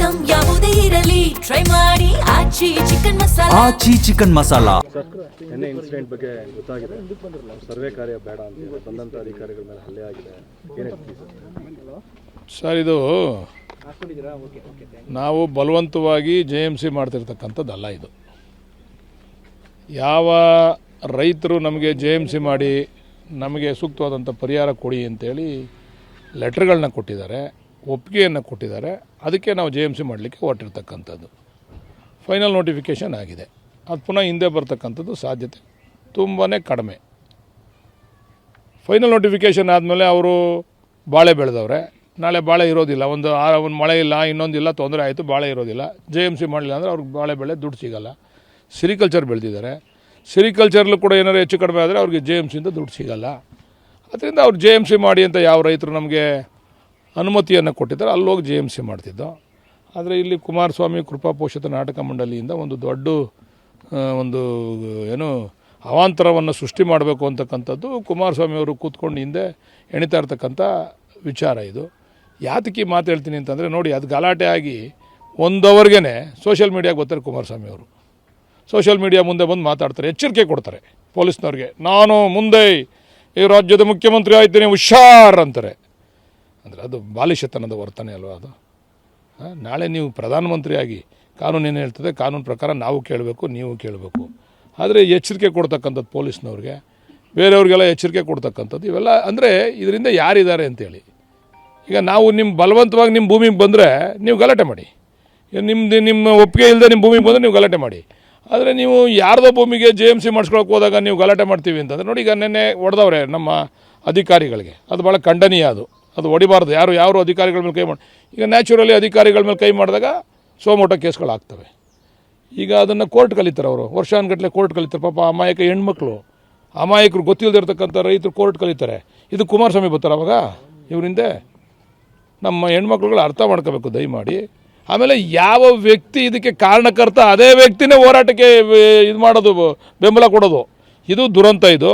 Item ಯಾವುದೇ ಇರಲಿ try ಮಾಡಿ ಆಚಿ ಚಿಕನ್ ಮಸಾಲಾ. ಆಚಿ ಚಿಕನ್ ಮಸಾಲಾ. ನಿನ್ನೆ ಇನ್ಸಿಡೆಂಟ್ ಬಗ್ಗೆ ಗೊತ್ತಾಗಿದೆ, ಸರ್ವೆ ಕಾರ್ಯ ಬೇಡ ಅಂತ ಬಂದಂಥ ಅಧಿಕಾರಿಗಳ ಮೇಲೆ ಹಲ್ಲೆ ಆಗಿದೆ, ಸರ್ ಇದು ನಾವು ಬಲವಂತವಾಗಿ JMC ಮಾಡ್ತಿರ್ತಕ್ಕಂಥದ್ದಲ್ಲ. ಇದು ಯಾವ ರೈತರು ನಮಗೆ JMC ಮಾಡಿ ನಮಗೆ ಸೂಕ್ತವಾದಂಥ ಪರಿಹಾರ ಕೊಡಿ ಅಂತೇಳಿ ಲೆಟ್ರ್ಗಳನ್ನ ಕೊಟ್ಟಿದ್ದಾರೆ, ಒಪ್ಪಿಗೆಯನ್ನು ಕೊಟ್ಟಿದ್ದಾರೆ. ಅದಕ್ಕೆ ನಾವು JMC ಮಾಡಲಿಕ್ಕೆ ಹೊರಟಿರ್ತಕ್ಕಂಥದ್ದು. ಫೈನಲ್ ನೋಟಿಫಿಕೇಷನ್ ಆಗಿದೆ. ಅದು ಪುನಃ ಹಿಂದೆ ಬರ್ತಕ್ಕಂಥದ್ದು ಸಾಧ್ಯತೆ ತುಂಬಾ ಕಡಿಮೆ. ಫೈನಲ್ ನೋಟಿಫಿಕೇಷನ್ ಆದಮೇಲೆ ಅವರು ಬಾಳೆ ಬೆಳೆದವ್ರೆ, ನಾಳೆ ಬಾಳೆ ಇರೋದಿಲ್ಲ, ಒಂದು ಮಳೆ ಇಲ್ಲ, ಇನ್ನೊಂದಿಲ್ಲ, ತೊಂದರೆ ಆಯಿತು, ಬಾಳೆ ಇರೋದಿಲ್ಲ. JMC ಮಾಡಲಿಲ್ಲ ಅಂದರೆ ಅವ್ರಿಗೆ ಬಾಳೆ ಬೆಳೆ ದುಡ್ಡು ಸಿಗೋಲ್ಲ. ಸಿರಿಕಲ್ಚರ್ ಬೆಳೆದಿದ್ದಾರೆ, ಸಿರಿಕಲ್ಚರ್ಲು ಕೂಡ ಏನಾದ್ರು ಹೆಚ್ಚು ಕಡಿಮೆ ಆದರೆ ಅವ್ರಿಗೆ JMCಯಿಂದ ದುಡ್ಡು ಸಿಗೋಲ್ಲ. ಅದರಿಂದ ಅವ್ರು JMC ಮಾಡಿ ಅಂತ ಯಾವ ರೈತರು ನಮಗೆ ಅನುಮತಿಯನ್ನು ಕೊಟ್ಟಿದ್ದಾರೆ ಅಲ್ಲಿ ಹೋಗಿ JMC ಮಾಡ್ತಿದ್ದೋ. ಆದರೆ ಇಲ್ಲಿ ಕುಮಾರಸ್ವಾಮಿ ಕೃಪಾಪೋಷಿತ ನಾಟಕ ಮಂಡಳಿಯಿಂದ ಒಂದು ದೊಡ್ಡ ಒಂದು ಏನು ಅವಾಂತರವನ್ನು ಸೃಷ್ಟಿ ಮಾಡಬೇಕು ಅಂತಕ್ಕಂಥದ್ದು ಕುಮಾರಸ್ವಾಮಿಯವರು ಕೂತ್ಕೊಂಡು ಹಿಂದೆ ಎಣಿತಾ ಇರ್ತಕ್ಕಂಥ ವಿಚಾರ. ಇದು ಯಾತಕ್ಕೆ ಮಾತು ಹೇಳ್ತೀನಿ ಅಂತಂದರೆ, ನೋಡಿ, ಅದು ಗಲಾಟೆ ಆಗಿ 1 ಅವರ್ಗೆ ಸೋಷಿಯಲ್ ಮೀಡಿಯಾಗೆ ಬರ್ತಾರೆ ಕುಮಾರಸ್ವಾಮಿಯವರು. ಸೋಷಿಯಲ್ ಮೀಡಿಯಾ ಮುಂದೆ ಬಂದು ಮಾತಾಡ್ತಾರೆ, ಎಚ್ಚರಿಕೆ ಕೊಡ್ತಾರೆ ಪೊಲೀಸ್ನವ್ರಿಗೆ, ನಾನು ಮುಂದೆ ಈ ರಾಜ್ಯದ ಮುಖ್ಯಮಂತ್ರಿ ಆಯ್ತೀನಿ ಹುಷಾರ್ ಅಂತಾರೆ. ಅಂದರೆ ಅದು ಬಾಲಿಶತನದ ವರ್ತನೆ ಅಲ್ವಾ ಅದು? ನಾಳೆ ನೀವು ಪ್ರಧಾನಮಂತ್ರಿಯಾಗಿ ಕಾನೂನು ಏನು ಹೇಳ್ತದೆ ಕಾನೂನು ಪ್ರಕಾರ ನಾವು ಕೇಳಬೇಕು, ನೀವು ಕೇಳಬೇಕು. ಆದರೆ ಎಚ್ಚರಿಕೆ ಕೊಡ್ತಕ್ಕಂಥದ್ದು ಪೊಲೀಸ್ನವ್ರಿಗೆ, ಬೇರೆಯವ್ರಿಗೆಲ್ಲ ಎಚ್ಚರಿಕೆ ಕೊಡ್ತಕ್ಕಂಥದ್ದು ಇವೆಲ್ಲ ಅಂದರೆ ಇದರಿಂದ ಯಾರಿದ್ದಾರೆ ಅಂತೇಳಿ. ಈಗ ನಾವು ನಿಮ್ಮ ಬಲವಂತವಾಗಿ ನಿಮ್ಮ ಭೂಮಿಗೆ ಬಂದರೆ ನೀವು ಗಲಾಟೆ ಮಾಡಿ, ನಿಮ್ಮ ಒಪ್ಪಿಗೆ ಇಲ್ಲದೆ ನಿಮ್ಮ ಭೂಮಿಗೆ ಬಂದರೆ ನೀವು ಗಲಾಟೆ ಮಾಡಿ. ಆದರೆ ನೀವು ಯಾರ್ದೋ ಭೂಮಿಗೆ JMC ಮಾಡಿಸ್ಕೊಳಕ್ಕೆ ಹೋದಾಗ ನೀವು ಗಲಾಟೆ ಮಾಡ್ತೀವಿ ಅಂತಂದರೆ, ನೋಡಿ, ಈಗ ನೆನ್ನೆ ಹೊಡೆದವ್ರೆ ನಮ್ಮ ಅಧಿಕಾರಿಗಳಿಗೆ, ಅದು ಭಾಳ ಖಂಡನೀಯ. ಅದು ಹೊಡಿಬಾರ್ದು. ಯಾರು ಅಧಿಕಾರಿಗಳ ಮೇಲೆ ಕೈ ಮಾಡಿ, ಈಗ ನ್ಯಾಚುರಲಿ ಅಧಿಕಾರಿಗಳ ಮೇಲೆ ಕೈ ಮಾಡಿದಾಗ ಸೋಮೋಟೋ ಕೇಸ್ಗಳಾಗ್ತವೆ. ಈಗ ಅದನ್ನು ಕೋರ್ಟ್ ಕಲಿತಾರೆ, ಅವರು ವರ್ಷಾನುಗಟ್ಟಲೆ ಕೋರ್ಟ್ ಕಲಿತಾರೆ. ಪಾಪ ಅಮಾಯಕ ಹೆಣ್ಮಕ್ಳು, ಅಮಾಯಕರು, ಗೊತ್ತಿಲ್ಲದೆ ಇರ್ತಕ್ಕಂಥ ರೈತರು ಕೋರ್ಟ್ ಕಲಿತಾರೆ. ಇದು ಕುಮಾರಸ್ವಾಮಿ ಬರ್ತಾರೆ ಅವಾಗ ಇವರಿಂದ. ನಮ್ಮ ಹೆಣ್ಮಕ್ಳುಗಳು ಅರ್ಥ ಮಾಡ್ಕೋಬೇಕು ದಯಮಾಡಿ. ಆಮೇಲೆ ಯಾವ ವ್ಯಕ್ತಿ ಇದಕ್ಕೆ ಕಾರಣಕರ್ತ ಅದೇ ವ್ಯಕ್ತಿನೇ ಹೋರಾಟಕ್ಕೆ ಇದು ಮಾಡೋದು, ಬೆಂಬಲ ಕೊಡೋದು, ಇದು ದುರಂತ. ಇದು